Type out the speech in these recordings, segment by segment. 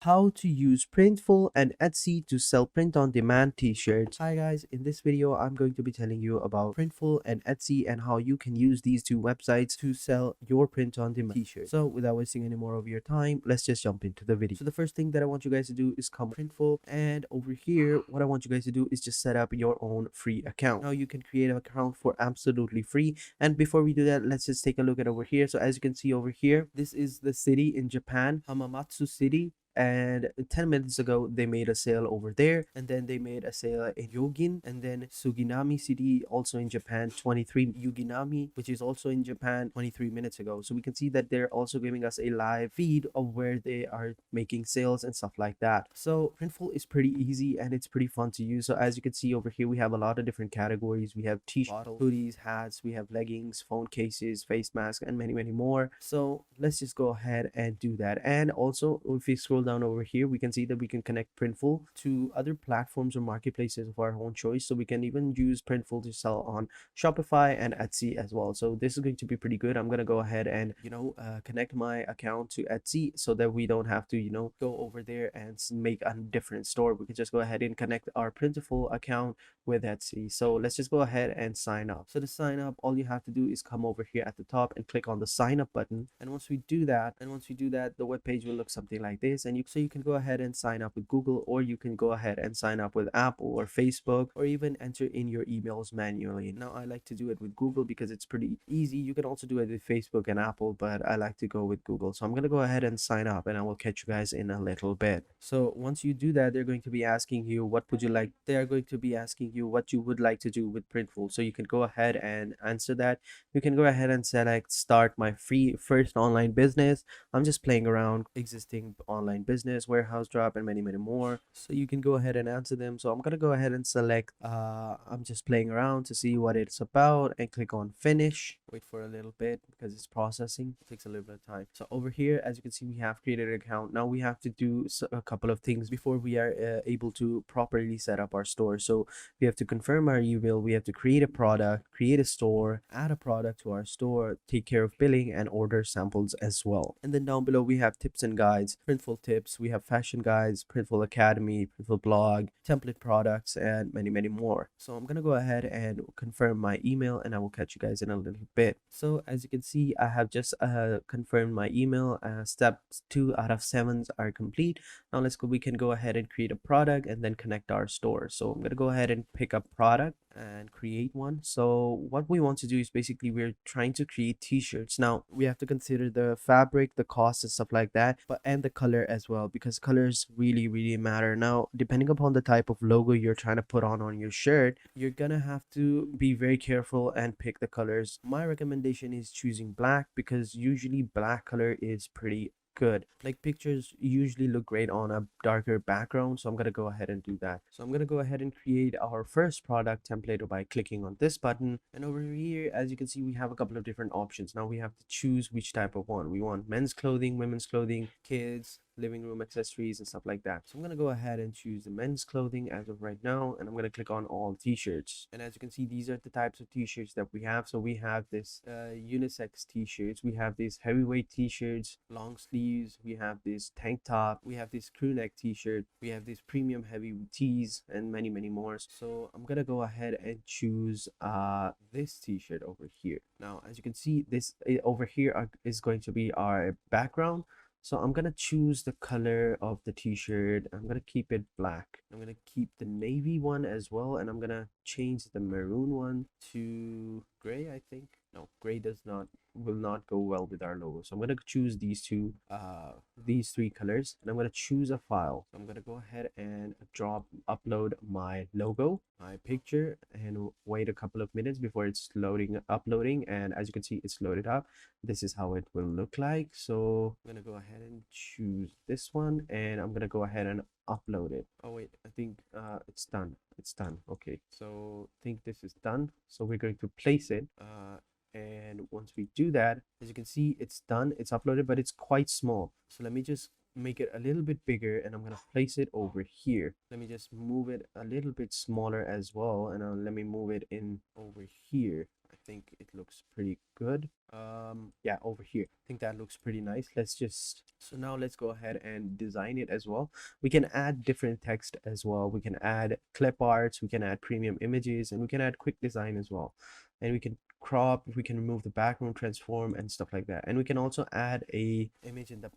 How to use Printful and Etsy to sell print-on-demand t-shirts. Hi guys, in this video I'm going to be telling you about Printful and Etsy and how you can use these two websites to sell your print-on-demand t-shirts. So without wasting any more of your time, let's just jump into the video. So the first thing that I want you guys to do is come Printful, and over here what I want you guys to do is just set up your own free account. Now you can create an account for absolutely free, and before we do that, let's just take a look at over here. So as you can see over here, this is the city in Japan, Hamamatsu City, and 10 minutes ago they made a sale over there, and then they made a sale in Yogin, and then Suginami City also in Japan, 23 Yuginami, which is also in Japan, 23 minutes ago. So we can see that they're also giving us a live feed of where they are making sales and stuff like that. So Printful is pretty easy and it's pretty fun to use. So as you can see over here, we have a lot of different categories. We have t-shirts, hoodies, hats, we have leggings, phone cases, face masks, and many more. So let's just go ahead and do that. And also, if we scroll down over here, we can see that we can connect Printful to other platforms or marketplaces of our own choice. So we can even use Printful to sell on Shopify and Etsy as well. So this is going to be pretty good. I'm going to go ahead and connect my account to Etsy so that we don't have to go over there and make a different store. We can just go ahead and connect our Printful account with Etsy. So let's just go ahead and sign up. So to sign up, all you have to do is come over here at the top and click on the sign up button. And once we do that, the web page will look something like this. And you can go ahead and sign up with Google, or you can go ahead and sign up with Apple or Facebook, or even enter in your emails manually. Now I like to do it with Google because it's pretty easy. You can also do it with Facebook and Apple, but I like to go with Google. So I'm gonna go ahead and sign up, and I will catch you guys in a little bit. So once you do that, they're going to be asking you what would you like. They are going to be asking you what you would like to do with Printful. So you can go ahead and answer that. You can go ahead and select start my free first online business. I'm just playing around existing online business, warehouse drop, and many more. So you can go ahead and answer them. So I'm gonna go ahead and select I'm just playing around to see what it's about, and click on finish. Wait for a little bit because it's processing. It takes a little bit of time. So over here, as you can see, we have created an account. Now we have to do a couple of things before we are able to properly set up our store. So we have to confirm our email, we have to create a product, create a store, add a product to our store, take care of billing, and order samples as well. And then down below we have tips and guides, Printful tips, we have fashion guides, Printful Academy, Printful blog, template products, and many more. So I'm gonna go ahead and confirm my email, and I will catch you guys in a little bit. So as you can see, I have just confirmed my email. Steps 2 out of 7 are complete. Now we can go ahead and create a product and then connect our store. So I'm gonna go ahead and pick up product and create one. So what we want to do is basically we're trying to create t-shirts. Now we have to consider the fabric, the cost, and stuff like that, but and the color as well, because colors really matter. Now depending upon the type of logo you're trying to put on your shirt, you're gonna have to be very careful and pick the colors. My recommendation is choosing black, because usually black color is pretty good. Like pictures usually look great on a darker background, so I'm gonna go ahead and do that. So I'm gonna go ahead and create our first product template by clicking on this button, and over here, as you can see, we have a couple of different options. Now we have to choose which type of one we want: men's clothing, women's clothing, kids, living room accessories, and stuff like that. So I'm gonna go ahead and choose the men's clothing as of right now, and I'm gonna click on all t-shirts. And as you can see, these are the types of t-shirts that we have. So we have this unisex t-shirts, we have these heavyweight t-shirts, long sleeves, we have this tank top, we have this crew neck t-shirt, we have this premium heavy tees, and many more. So I'm gonna go ahead and choose this t-shirt over here. Now as you can see, this over here is going to be our background. So I'm gonna choose the color of the t-shirt. I'm gonna keep it black. I'm gonna keep the navy one as well, and I'm gonna change the maroon one to gray, I think. No, gray will not go well with our logo. So I'm gonna choose these three colors, and I'm gonna choose a file. So I'm gonna go ahead and upload my logo, my picture, and wait a couple of minutes before it's uploading. And as you can see, it's loaded up. This is how it will look like. So I'm gonna go ahead and choose this one, and I'm gonna go ahead and upload it. Oh wait, I think it's done. Okay, so I think this is done. So we're going to place it, and once we do that, as you can see, it's done, it's uploaded, but it's quite small. So let me just make it a little bit bigger, and I'm gonna place it over here. Let me just move it a little bit smaller as well, and let me move it in over here. I think it looks pretty good. Yeah, over here, I think that looks pretty nice. So now let's go ahead and design it as well. We can add different text as well. We can add clip arts, we can add premium images, and we can add quick design as well. And we can crop, we can remove the background, transform, and stuff like that. And we can also add a image in the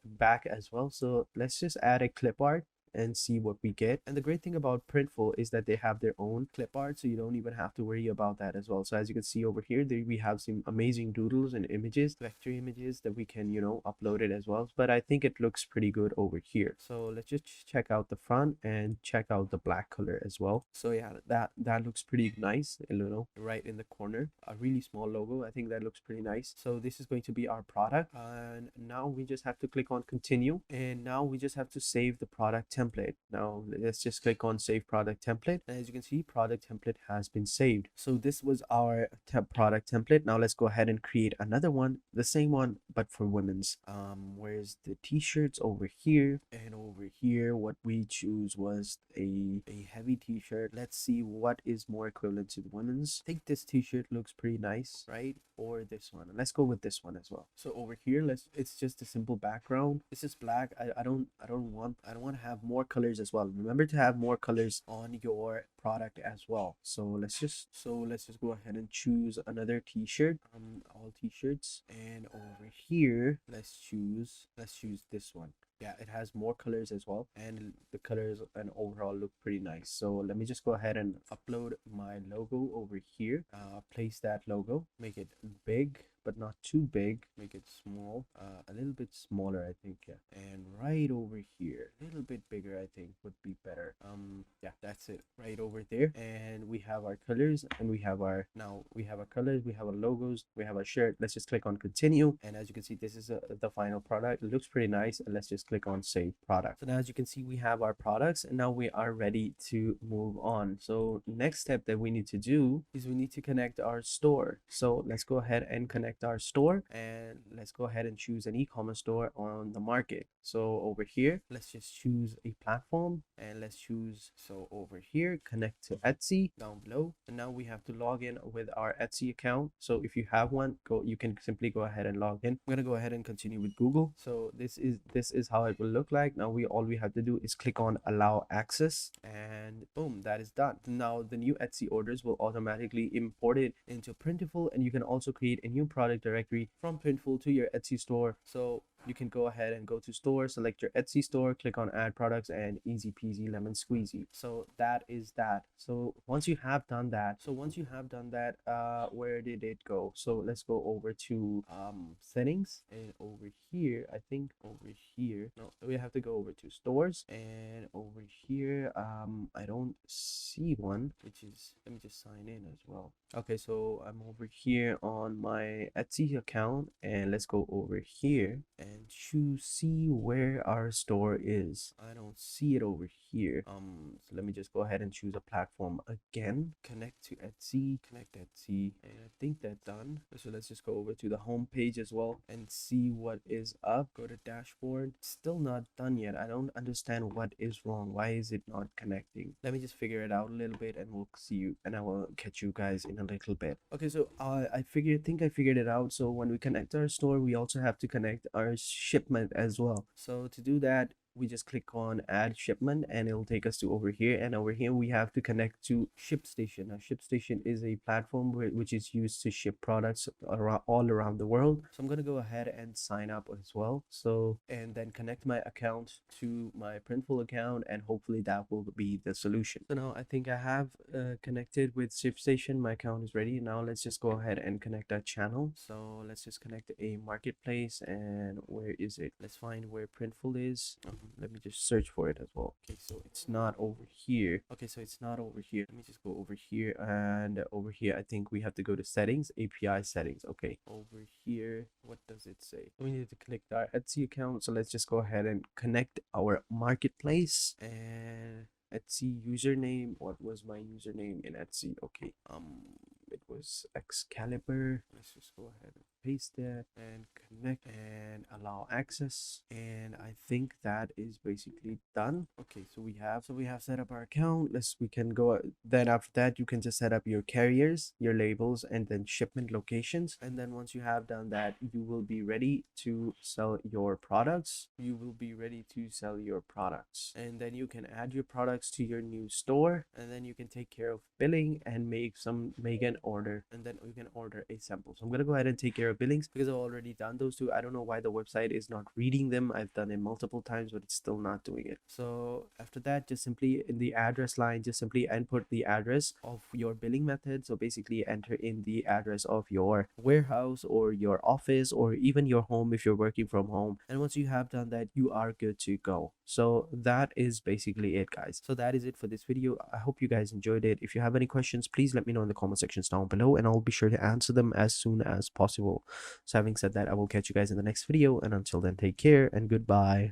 back as well. So let's just add a clip art and see what we get. And the great thing about Printful is that they have their own clip art, so you don't even have to worry about that as well. So as you can see over here, we have some amazing doodles and images, vector images that we can, you know, upload it as well. But I think it looks pretty good over here. So let's just check out the front and check out the black color as well. So yeah, that looks pretty nice, you know, right in the corner, a really small logo. I think that looks pretty nice. So this is going to be our product, and now we just have to click on continue, and now we just have to save the product template. Now let's just click on save product template, and as you can see, product template has been saved. So this was our product template. Now let's go ahead and create another one, the same one but for women's. Where's the t-shirts? Over here, and over here what we choose was a heavy t-shirt. Let's see what is more equivalent to the women's. I think this t-shirt looks pretty nice, right? Or this one. Let's go with this one as well. So over here, it's just a simple background. It's just black. I don't want to have more colors as well. Remember to have more colors on your product as well. So let's just go ahead and choose another t-shirt, all t-shirts, and over here let's choose this one. Yeah, it has more colors as well, and the colors and overall look pretty nice. So let me just go ahead and upload my logo over here. Place that logo, make it big but not too big, make it small, a little bit smaller, I think. Yeah, and right over here, a little bit bigger, I think would be better. Yeah, that's it, right over there. And we have our colors, and we have our colors, we have our logos, we have our shirt. Let's just click on continue, and as you can see, this is the final product. It looks pretty nice, and let's just click on save product. So now as you can see, we have our products, and now we are ready to move on. So next step that we need to do is we need to connect our store. So let's go ahead and connect our store, and let's go ahead and choose an e-commerce store on the market. So over here, let's just choose a platform, and let's choose, so over here, connect to Etsy down below. And now we have to log in with our Etsy account. So if you have one, you can simply go ahead and log in. I'm gonna go ahead and continue with Google. So this is how it will look like. Now all we have to do is click on allow access, and boom, that is done. Now the new Etsy orders will automatically import it into Printful, and you can also create a new product directory from Printful to your Etsy store. So you can go ahead and go to store, select your Etsy store, click on add products, and easy peasy lemon squeezy. So that is that. So once you have done that, where did it go? So let's go over to settings, and over here, I think over here, no, we have to go over to stores, and over here I don't see one, which is, let me just sign in as well. Okay, so I'm over here on my Etsy account, and let's go over here and choose see where our store is. I don't see it over here. So let me just go ahead and choose a platform again, connect to Etsy, and I think that's done. So let's just go over to the home page as well and see what is up. Go to dashboard. Still not done yet. I don't understand what is wrong. Why is it not connecting? Let me just figure it out a little bit, and we'll see you, and I will catch you guys in a little bit. Okay, so I think I figured it out. So when we connect our store, we also have to connect our shipment as well. So to do that, we just click on add shipment, and it'll take us to over here, and over here we have to connect to ShipStation. Now ShipStation is a platform which is used to ship products all around the world. So I'm going to go ahead and sign up as well, so, and then connect my account to my Printful account, and hopefully that will be the solution. So now I think I have connected with ShipStation. My account is ready. Now let's just go ahead and connect that channel. So let's just connect a marketplace, and where is it? Let's find where Printful is. Let me just search for it as well. Okay, so it's not over here. Okay, so it's not over here. Let me just go over here, and over here I think we have to go to settings, API settings. Okay, over here, what does it say? We need to connect our Etsy account, so let's just go ahead and connect our marketplace. And Etsy username, what was my username in Etsy? Okay, it was Excalibur. Let's just go ahead. paste that and connect and allow access, and I think that is basically done. Okay, so we have set up our account. We can go, then after that you can just set up your carriers, your labels, and then shipment locations. And then once you have done that, you will be ready to sell your products. And then you can add your products to your new store, and then you can take care of billing and make an order, and then you can order a sample. So I'm gonna go ahead and take care of billings because I've already done those two. I don't know why the website is not reading them. I've done it multiple times, but it's still not doing it. So after that, just simply in the address line, just simply input the address of your billing method. So basically enter in the address of your warehouse or your office or even your home if you're working from home. And once you have done that, you are good to go. So that is basically it, guys. So that is it for this video. I hope you guys enjoyed it. If you have any questions, please let me know in the comment sections down below, and I'll be sure to answer them as soon as possible. So having said that, I will catch you guys in the next video, and until then, take care and goodbye.